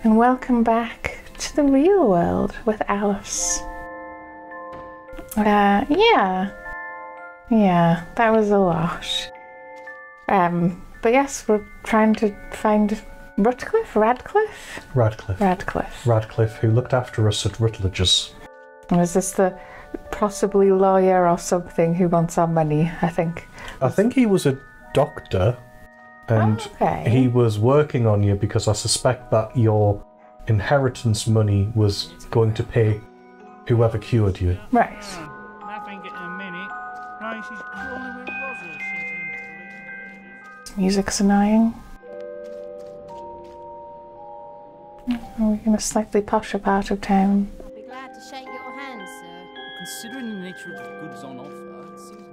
And welcome back to the real world with Alice. Yeah, that was a lot. But yes, we're trying to find Radcliffe, who looked after us at Rutledge's. And is this the possibly lawyer or something who wants our money, I think? I think he was a doctor, and he was working on you because I suspect that your inheritance money was going to pay whoever cured you. Right. Nothing in a minute. No, she's crawling with Rogers. Music's annoying. We're in a slightly posher part of town. I'll be glad to shake your hand, sir. Considering the nature of the goods on offer, it seems more...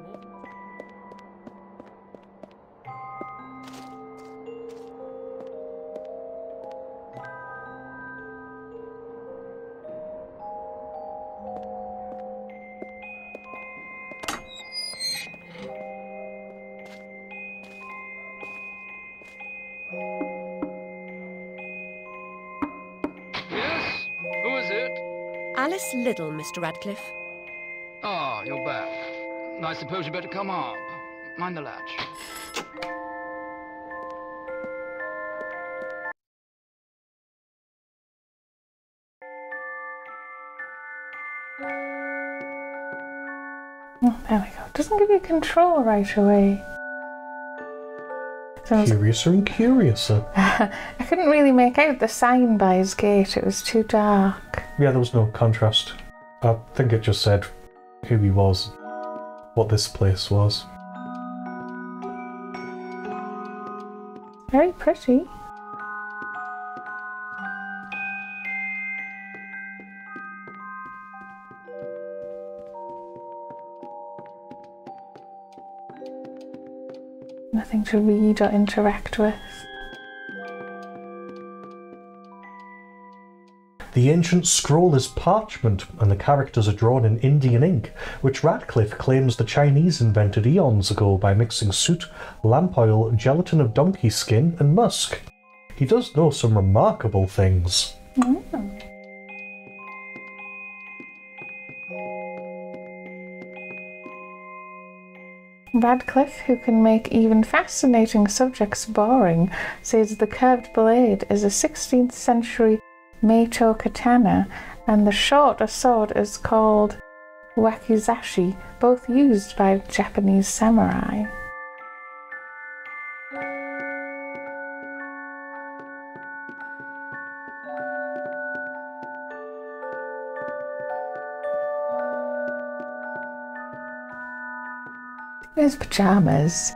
Yes? Who is it? Alice Liddell, Mr. Radcliffe. Ah, you're back. I suppose you better come up. Mind the latch. Oh, there we go. It doesn't give you control right away. So Curiouser and curiouser. I couldn't really make out the sign by his gate. It was too dark. Yeah, there was no contrast. I think it just said who he was, what this place was. Very pretty. Nothing to read or interact with. The ancient scroll is parchment, and the characters are drawn in Indian ink, which Radcliffe claims the Chinese invented eons ago by mixing soot, lamp oil, gelatin of donkey skin, and musk. He does know some remarkable things. Radcliffe, who can make even fascinating subjects boring, says the curved blade is a 16th century Meito katana, and the shorter sword is called wakizashi, both used by Japanese samurai. His pajamas.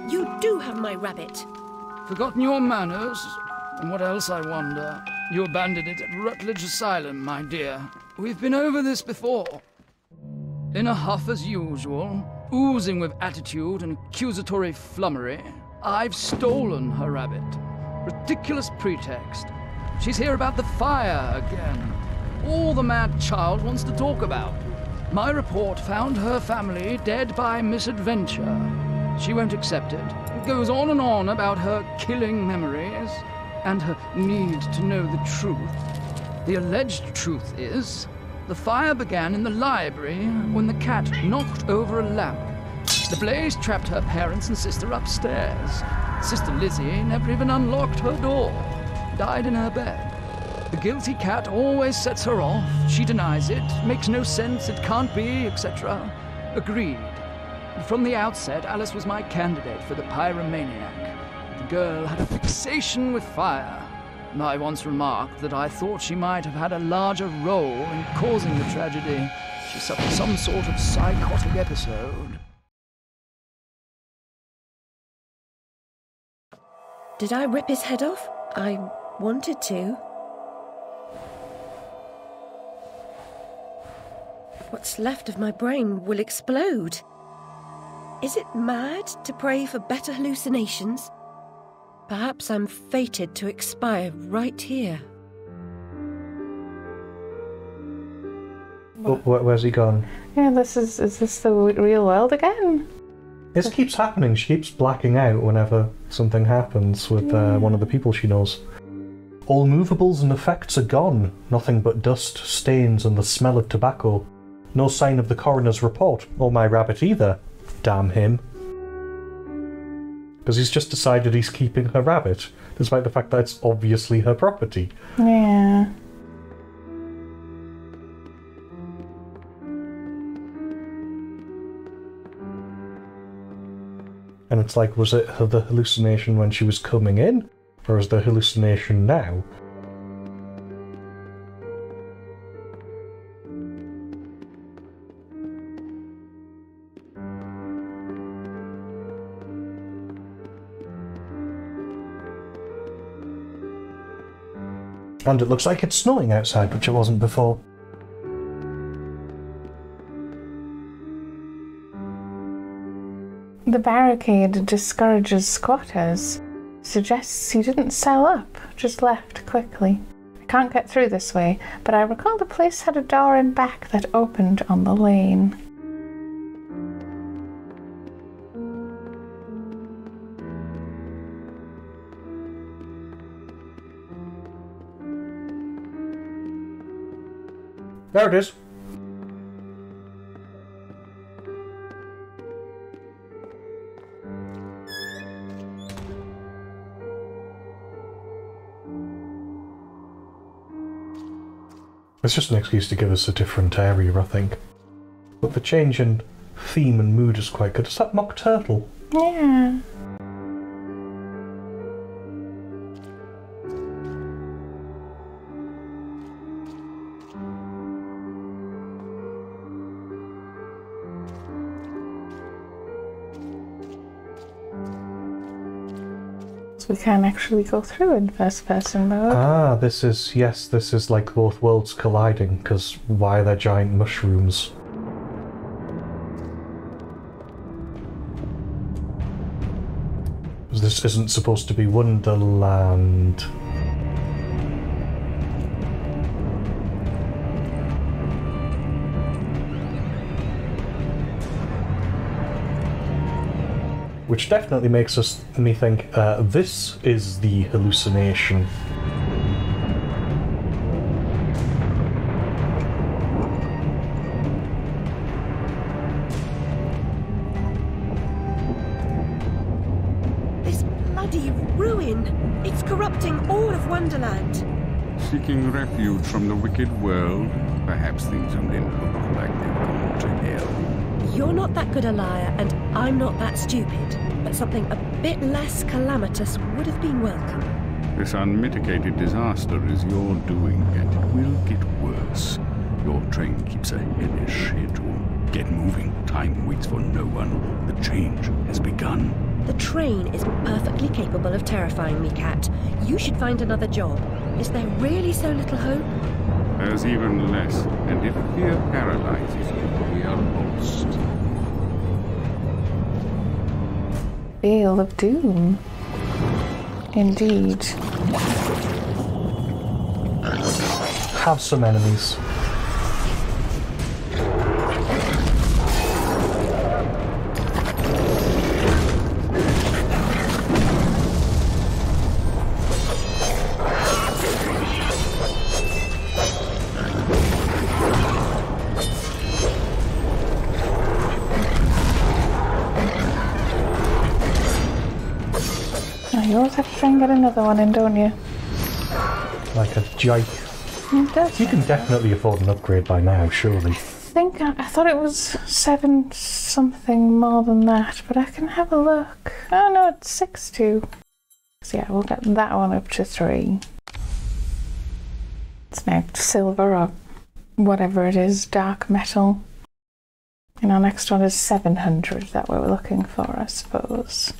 You do have my rabbit. Forgotten your manners? And what else, I wonder? You abandoned it at Rutledge Asylum, my dear. We've been over this before. In a huff as usual, oozing with attitude and accusatory flummery, I've stolen her rabbit. Ridiculous pretext. She's here about the fire again. All the mad child wants to talk about. My report found her family dead by misadventure. She won't accept it. It goes on and on about her killing memories and her need to know the truth. The alleged truth is, the fire began in the library when the cat knocked over a lamp. The blaze trapped her parents and sister upstairs. Sister Lizzie never even unlocked her door. Died in her bed. The guilty cat always sets her off. She denies it, makes no sense, it can't be, etc. Agreed. From the outset, Alice was my candidate for the pyromaniac. The girl had a fixation with fire. I once remarked that I thought she might have had a larger role in causing the tragedy. She suffered some sort of psychotic episode. Did I rip his head off? I wanted to. What's left of my brain will explode. Is it mad to pray for better hallucinations? Perhaps I'm fated to expire right here. Where's he gone? Yeah, is this the real world again? This keeps happening. She keeps blacking out whenever something happens with one of the people she knows. All movables and effects are gone. Nothing but dust, stains, and the smell of tobacco. No sign of the coroner's report, or my rabbit either. Damn him. Because he's just decided he's keeping her rabbit, despite the fact that it's obviously her property. Yeah. And it's like, was it the hallucination when she was coming in? Or is the hallucination now? And it looks like it's snowing outside, which it wasn't before. The barricade discourages squatters. Suggests he didn't sell up, just left quickly. I can't get through this way, but I recall the place had a door in back that opened on the lane. There it is. It's just an excuse to give us a different area, I think. But the change in theme and mood is quite good. Is that mock turtle? Yeah. We can actually go through in first person mode. Ah, this is, yes, this is like both worlds colliding, because why are there giant mushrooms? This isn't supposed to be Wonderland. Which definitely makes me think, this is the hallucination. This bloody ruin! It's corrupting all of Wonderland! Seeking refuge from the wicked world, perhaps things only look like they've gone to hell. You're not that good a liar, and I'm not that stupid. But something a bit less calamitous would have been welcome. This unmitigated disaster is your doing, and it will get worse. Your train keeps a hellish schedule. Get moving. Time waits for no one. The change has begun. The train is perfectly capable of terrifying me, Cat. You should find another job. Is there really so little hope? There's even less, and if fear paralyzes you, we are lost. Veil of Doom. Indeed. Have some enemies. You always have to try and get another one in, don't you? Like a jike. You can definitely afford an upgrade by now, surely. I thought it was 7 something more than that, but I can have a look. Oh no, it's 6-2. So yeah, we'll get that one up to 3. It's now silver or whatever it is, dark metal. And our next one is 700 that we were looking for, I suppose.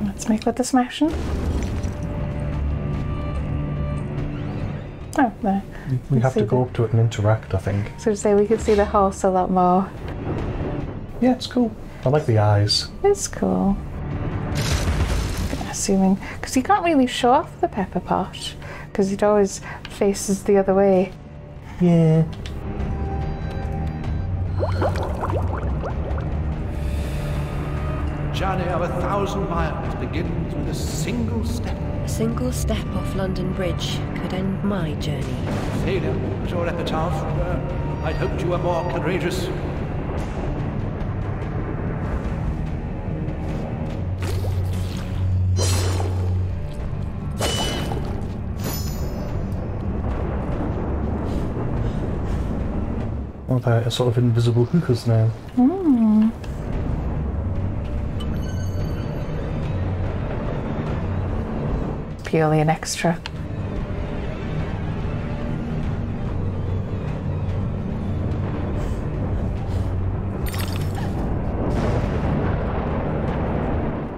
Let's make with the smashing. Oh, there. We have to go up to it and interact, I think. So to say we could see the horse a lot more. Yeah, it's cool. I like the eyes. It's cool. assuming, because you can't really show off the pepper pot, because it always faces the other way. Yeah. Journey of 1,000 miles begins with a single step. A single step off London Bridge could end my journey. Failure was your epitaph. I'd hoped you were more courageous. Well, they're sort of invisible hookahs now. Hmm. Purely an extra.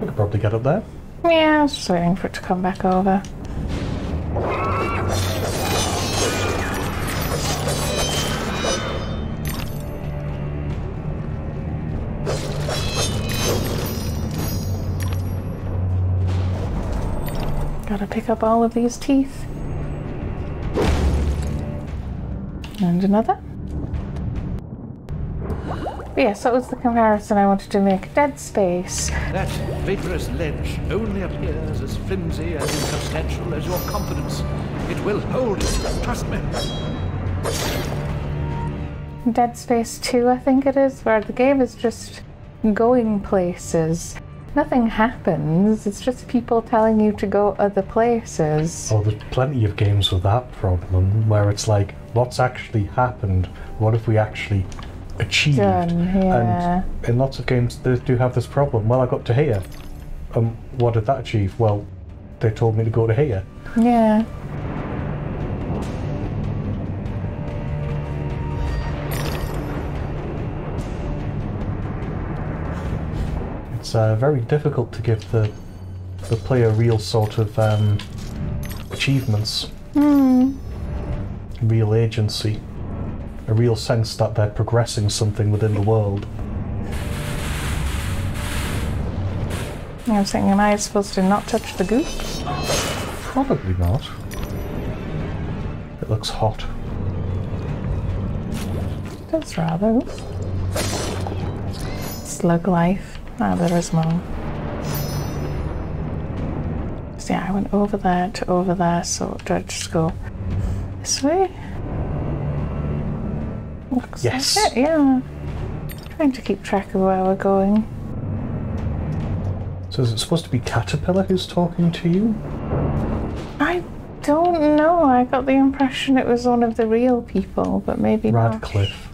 We could probably get up there. Yeah, I was just waiting for it to come back over. Gotta pick up all of these teeth. And another. But yeah, so that was the comparison I wanted to make. Dead Space. That vaporous ledge only appears as flimsy and insubstantial as your confidence. It will hold it, trust me. Dead Space 2, I think it is, where the game is just going places. Nothing happens, it's just people telling you to go other places. Oh, there's plenty of games with that problem, where it's like, what's actually happened? What have we actually achieved? Yeah. And in lots of games, they do have this problem. Well, I got to here. What did that achieve? Well, they told me to go to here. Yeah. It's very difficult to give the player real sort of achievements, real agency, a real sense that they're progressing something within the world. I was thinking, am I supposed to not touch the goop? Probably not. It looks hot. That's rather. Slug life. Ah, there is more. So yeah, I went over there to over there, so do I just go this way? Looks Yes. like it, yeah. Trying to keep track of where we're going. So is it supposed to be Caterpillar who's talking to you? I don't know. I got the impression it was one of the real people, but maybe Radcliffe.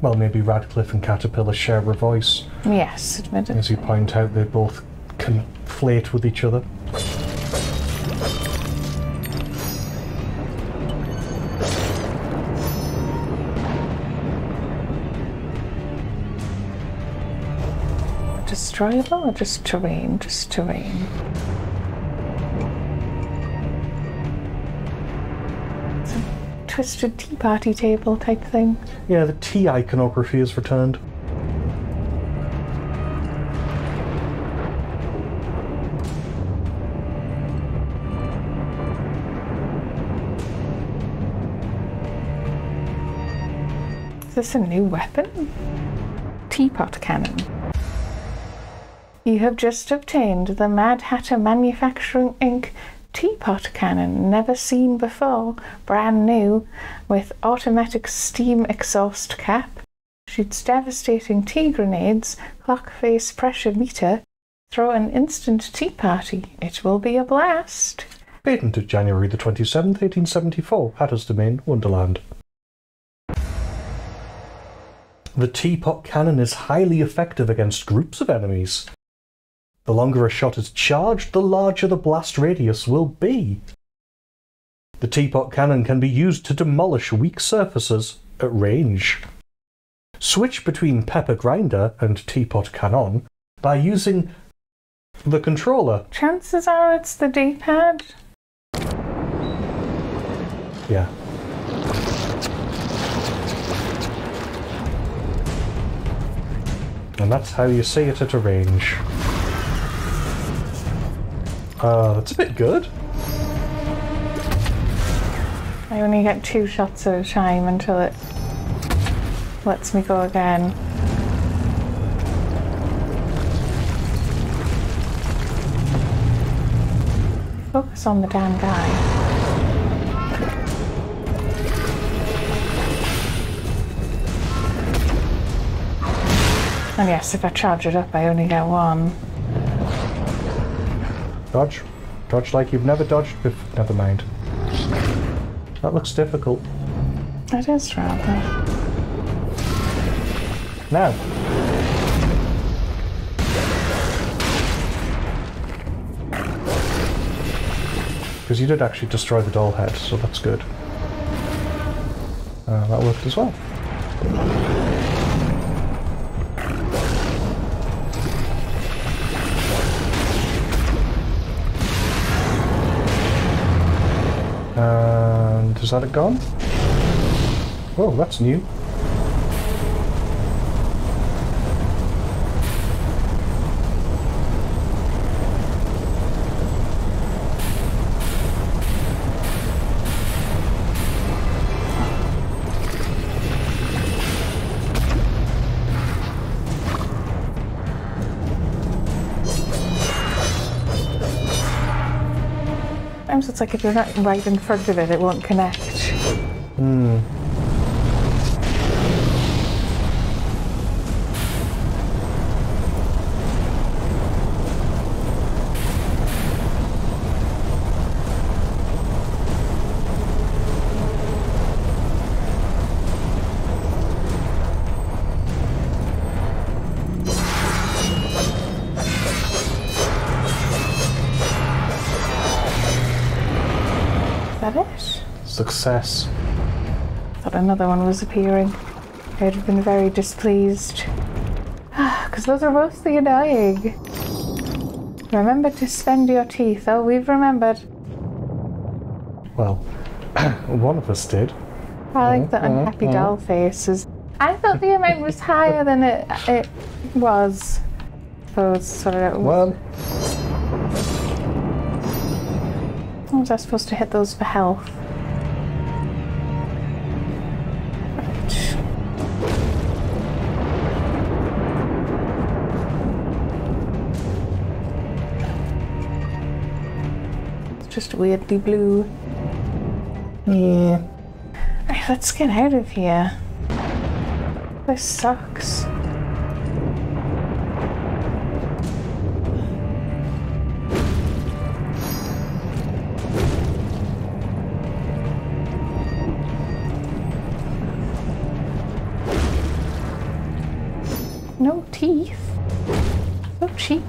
Well, maybe Radcliffe and Caterpillar share a voice. not. Yes, admittedly. As you point out, they both conflate with each other. Destroyable or just terrain? Just terrain. It's a twisted tea party table type thing. Yeah, the tea iconography is returned. Is this a new weapon? Teapot cannon. You have just obtained the Mad Hatter Manufacturing Inc. Teapot cannon, never seen before, brand new, with automatic steam exhaust cap, shoots devastating tea grenades, clock face pressure meter, throw an instant tea party. It will be a blast. Patented January the 27th, 1874, Hatter's Domain, Wonderland. The teapot cannon is highly effective against groups of enemies. The longer a shot is charged, the larger the blast radius will be. The teapot cannon can be used to demolish weak surfaces at range. Switch between pepper grinder and teapot cannon by using the controller. Chances are it's the D-pad. Yeah. And that's how you see it at a range. That's a bit good. I only get 2 shots at a time until it lets me go again. Focus on the damn guy. And yes, if I charge it up, I only get 1. Dodge. Dodge like you've never dodged before. Never mind. That looks difficult. It is rather. Now. Because you did actually destroy the doll head, so that's good. That worked as well. And is that it gone? Oh, that's new. Sometimes it's like if you're not right in front of it, it won't connect. Hmm. Is that it? Success. Thought another one was appearing. I'd have been very displeased. Because those are mostly annoying. Remember to spend your teeth. Oh, we've remembered. Well, one of us did. I like the unhappy doll faces. I thought the amount was higher than it was. So it's sort of... Well, How was I supposed to hit those for health? Right. It's just weirdly blue. yeah. Right, let's get out of here. This sucks. No teeth. So cheap.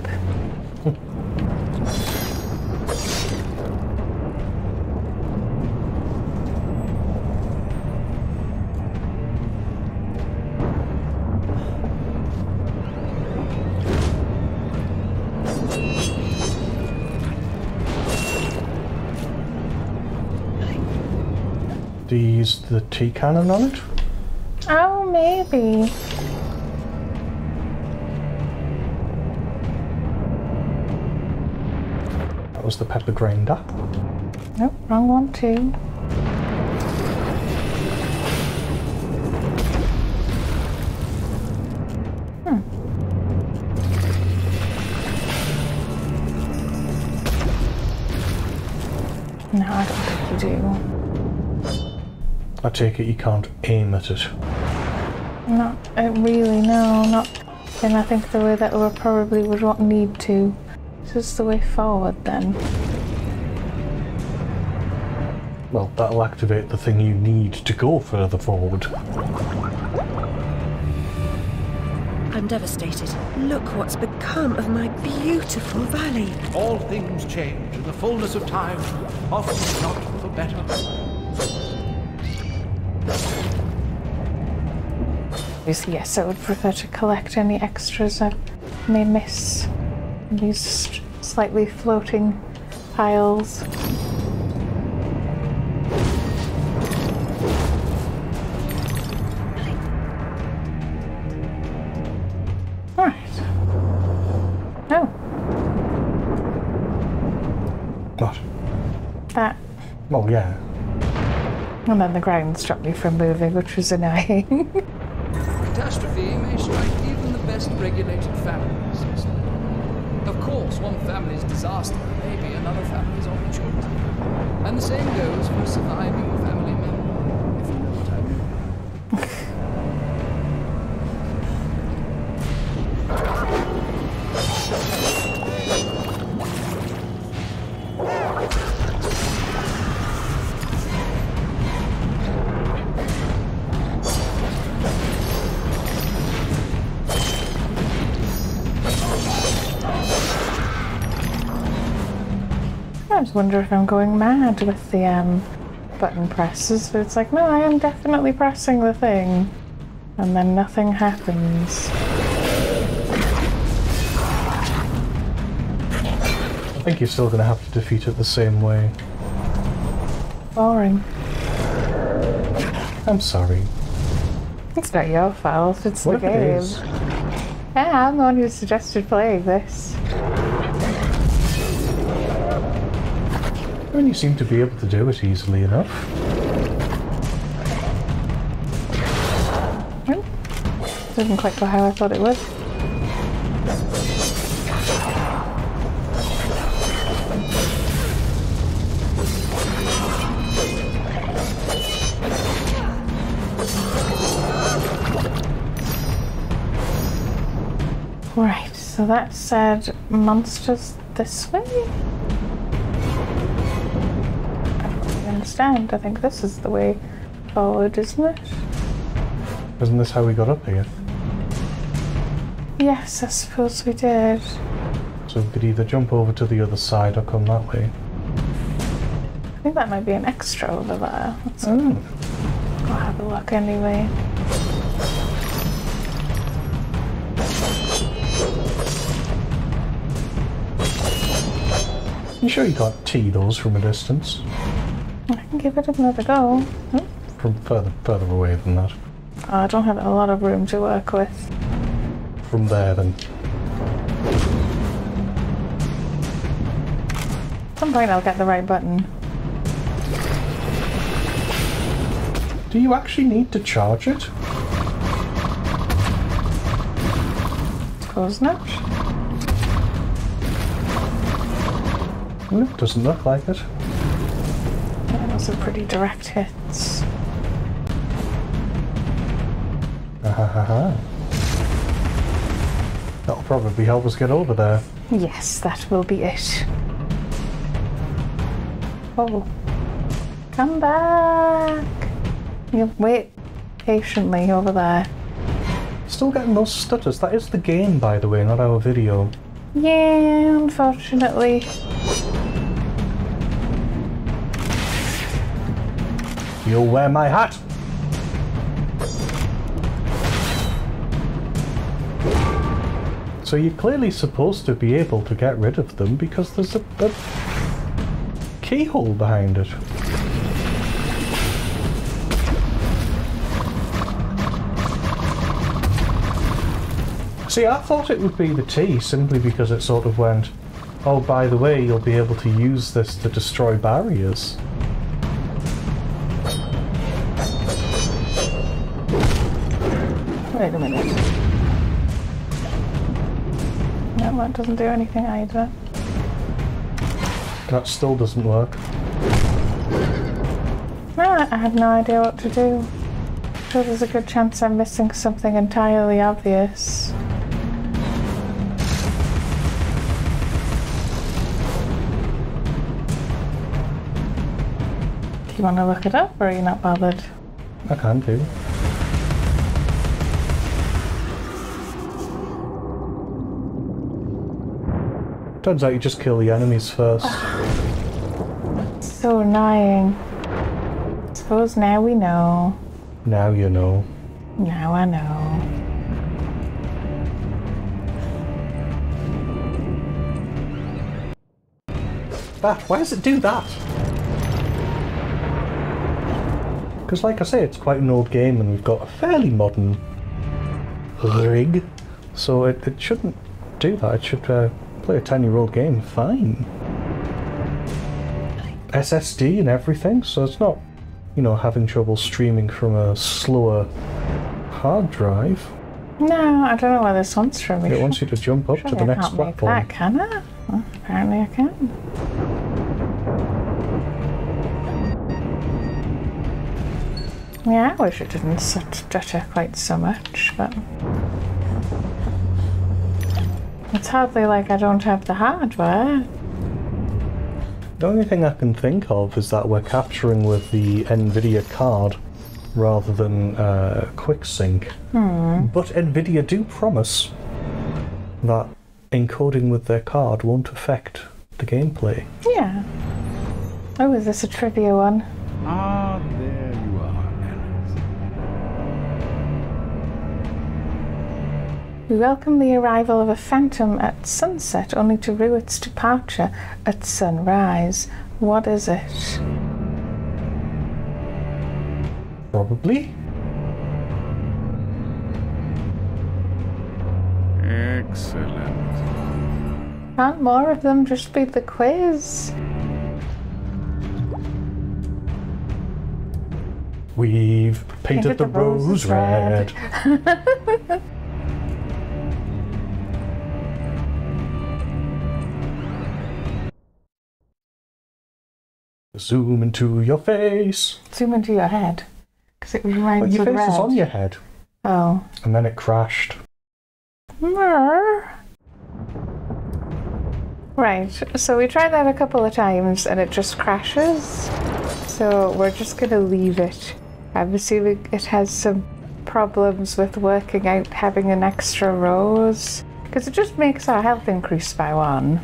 Do you use the tea cannon on it? Oh, maybe. That was the pepper grinder. Nope, wrong one too. No, I don't think you do. I take it you can't aim at it. Not really, no, not in I think the way that we probably would need to. This is the way forward then. Well, that'll activate the thing you need to go further forward. I'm devastated. Look what's become of my beautiful valley. All things change in the fullness of time, often not for better. Yes, I would prefer to collect any extras I may miss. These slightly floating piles. Alright. Oh. that. Oh, yeah. And then the ground stopped me from moving, which was annoying. Catastrophe may strike even the best regulated families. Of course, one family's disaster may be another family's opportunity. And the same goes for a surviving family member, if you know what I mean. I just wonder if I'm going mad with the button presses, but it's like, no, I am definitely pressing the thing. And then nothing happens. I think you're still going to have to defeat it the same way. Boring. I'm sorry. It's not your fault, it's What the if it game. is? Yeah, I'm the one who suggested playing this. I mean, you seem to be able to do it easily enough. Didn't quite go how I thought it would. Right, so that said monsters this way? I don't really understand. I think this is the way forward, isn't it? Isn't this how we got up here? Yes, I suppose we did. So we could either jump over to the other side or come that way. I think that might be an extra over there. Let's Oh. go have a look anyway. You sure you can't tee those from a distance? I can give it another go. From further away than that. Oh, I don't have a lot of room to work with. From there, then. At some point I'll get the right button. Do you actually need to charge it? Suppose not. No, it doesn't look like it. Yeah, those are pretty direct hits. Ha ha ha. That'll probably help us get over there. Yes, that will be it. Oh. Come back! You wait patiently over there. Still getting those stutters. That is the game, by the way, not our video. Yeah, unfortunately. You'll wear my hat! So you're clearly supposed to be able to get rid of them because there's a keyhole behind it. See, I thought it would be the T simply because it sort of went, oh, by the way, you'll be able to use this to destroy barriers. Wait a minute. No, that doesn't do anything either. That still doesn't work. No, I have no idea what to do. I'm sure there's a good chance I'm missing something entirely obvious. Do you want to look it up, or are you not bothered? I can do. Turns out you just kill the enemies first. So annoying. Suppose now we know. Now you know. Now I know. That, why does it do that? Because like I say, it's quite an old game and we've got a fairly modern rig. So it shouldn't do that. It should play a 10-year-old game fine. SSD and everything, so it's not, you know, having trouble streaming from a slower hard drive. No, I don't know where this one's from. It wants you to jump up to the next platform. That, can I? Well, apparently I can. Yeah, I wish it didn't stutter quite so much, but it's hardly like I don't have the hardware. The only thing I can think of is that we're capturing with the NVIDIA card rather than QuickSync. But NVIDIA do promise that encoding with their card won't affect the gameplay. Yeah. Oh, is this a trivia one? Ah, there you are, Alice. We welcome the arrival of a phantom at sunset, only to rue its departure at sunrise. What is it? Probably. Excellent. Can't more of them just be the quiz? We've painted the rose red. Zoom into your face. Zoom into your head, because it reminds Your of face red. is on your head. Oh. And then it crashed. Right, so we tried that a couple of times and it just crashes. So we're just going to leave it. I'm assuming it has some problems with working out having an extra rose. Because it just makes our health increase by 1.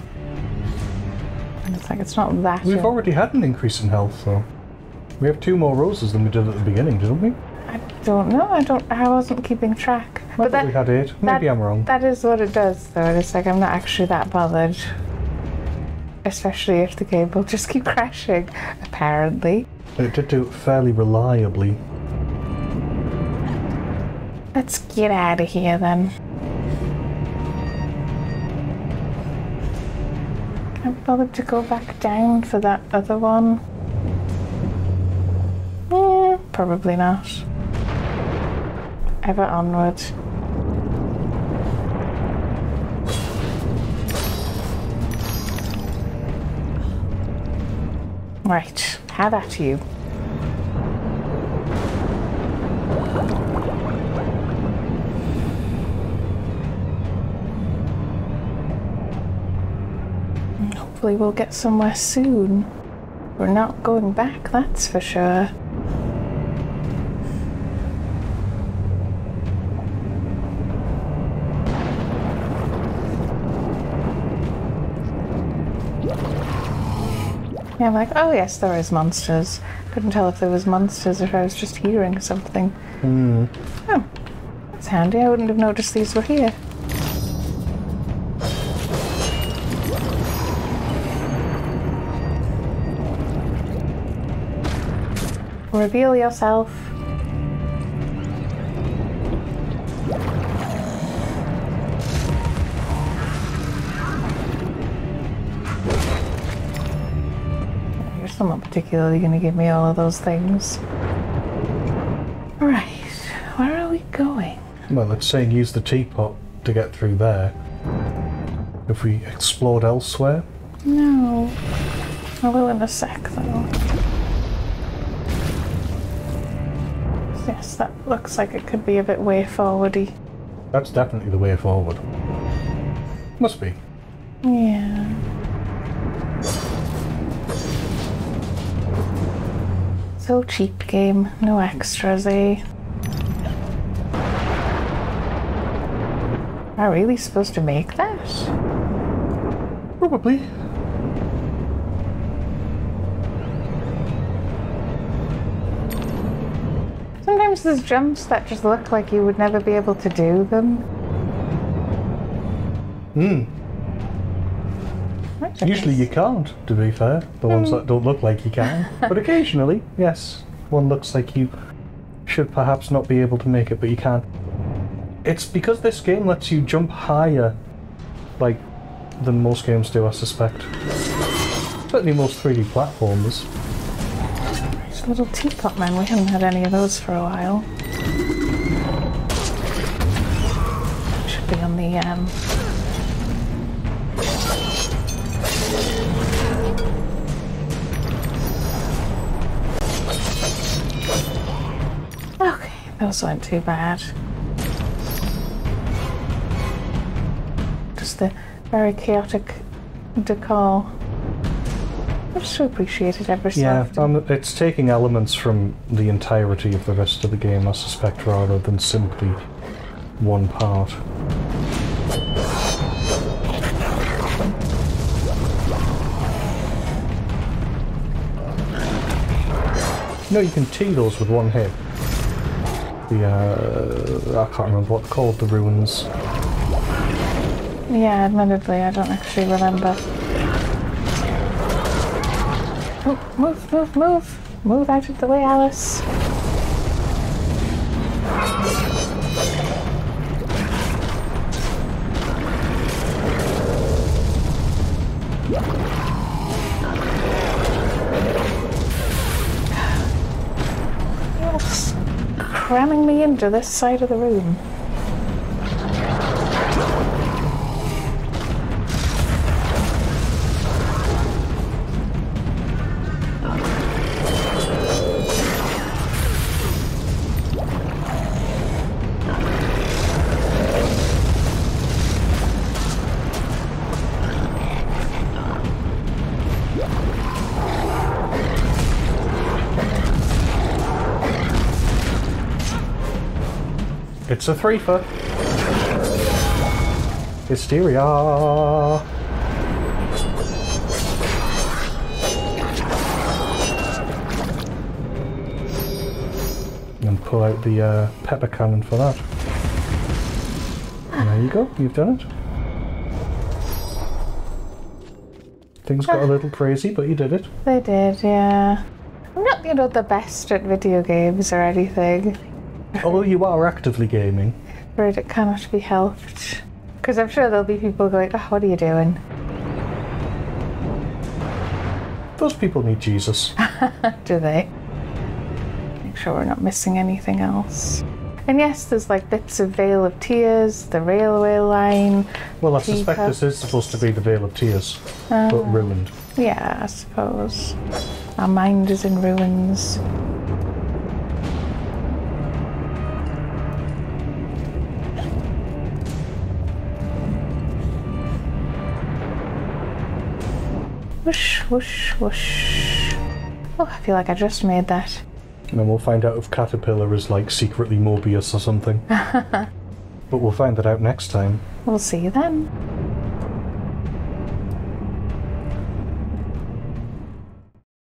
And it's like, it's not that. We've already had an increase in health, though. We have 2 more roses than we did at the beginning, didn't we? I don't know. I wasn't keeping track. But we had 8. Maybe I'm wrong. That is what it does, though. It's like I'm not actually that bothered. Especially if the game will just keep crashing, apparently. It did do it fairly reliably. Let's get out of here, then. Can't bother to go back down for that other one. Probably not. Ever onward. Right, have at you. Hopefully we'll get somewhere soon. We're not going back, that's for sure. Yeah, I'm like, oh yes, there is monsters. Couldn't tell if there was monsters or if I was just hearing something. Oh, that's handy. I wouldn't have noticed these were here. Reveal yourself. I'm not particularly going to give me all of those things. Right, where are we going? Well, it's saying use the teapot to get through there. If we explored elsewhere? No. I will in a sec, though. Yes, that looks like it could be a bit way forwardy. That's definitely the way forward. Must be. Yeah. So cheap game, no extras, eh? Am I really supposed to make that? Probably. Sometimes there's jumps that just look like you would never be able to do them. Usually you can't, to be fair. The ones that don't look like you can. But occasionally, yes, one looks like you should perhaps not be able to make it, but you can't. It's because this game lets you jump higher, like, than most games do, I suspect. Certainly most 3D platformers. These little teapot men, we haven't had any of those for a while. Should be on the okay, those weren't too bad. Just the very chaotic decor. I just appreciate it ever so often. It's taking elements from the entirety of the rest of the game, I suspect, rather than simply one part. You know, you can tee those with one hit. I can't remember what they're called, the ruins. Yeah, admittedly, I don't actually remember. Oh, move, move, move! Move out of the way, Alice. You're cramming me into this side of the room. It's a threefer. Hysteria. And pull out the pepper cannon for that. And there you go, you've done it. Things got a little crazy, but you did it. They did, yeah. I'm not, you know, the best at video games or anything. Although you are actively gaming. Afraid it cannot be helped. Because I'm sure there'll be people going, oh, what are you doing? Those people need Jesus. Do they? Make sure we're not missing anything else. And yes, there's like bits of Vale of Tears, the railway line. Well, I suspect this is supposed to be the Vale of Tears, but ruined. Yeah, I suppose. Our mind is in ruins. Whoosh, whoosh, whoosh. Oh, I feel like I just made that. And then we'll find out if Caterpillar is like secretly Mobius or something. But we'll find that out next time. We'll see you then.